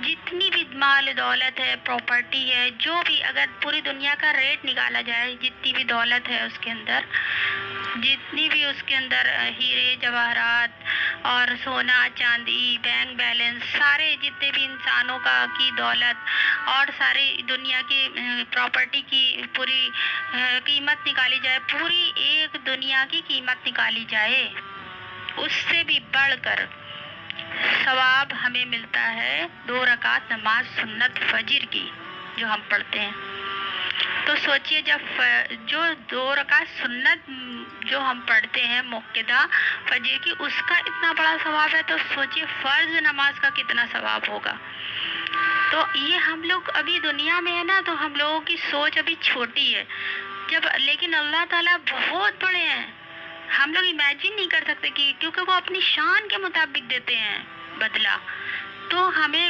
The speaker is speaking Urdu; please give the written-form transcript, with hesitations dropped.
جتنی بھی مال دولت ہے، پراپرٹی ہے، جو بھی اگر پوری دنیا کا ریٹ نکالا جائے، جتنی بھی دولت ہے اس کے اندر، جتنی بھی اس کے اندر ہیرے جواہرات اور سونا چاندی، بینک بیلنس، سارے جتنے بھی انسانوں کی دولت اور ساری دنیا کی پراپرٹی کی پوری قیمت نکالی جائے، پوری ایک دنیا کی قیمت نکالی جائے، اس سے بھی بڑھ کر ثواب ہمیں ملتا ہے 2 رکعت نماز سنت فجر کی جو ہم پڑھتے ہیں۔ تو سوچئے جب جو 2 رکعت سنت جو ہم پڑھتے ہیں موقدہ فجر کی، اس کا اتنا بڑا ثواب ہے، تو سوچئے فرض نماز کا کتنا ثواب ہوگا۔ تو یہ ہم لوگ ابھی دنیا میں ہے نا، تو ہم لوگوں کی سوچ ابھی چھوٹی ہے، لیکن اللہ تعالیٰ بہت بڑے ہیں، ہم لوگ امیجن نہیں کر سکتے، کیونکہ وہ اپنی شان کے مطابق دیتے ہیں بدلہ۔ تو ہمیں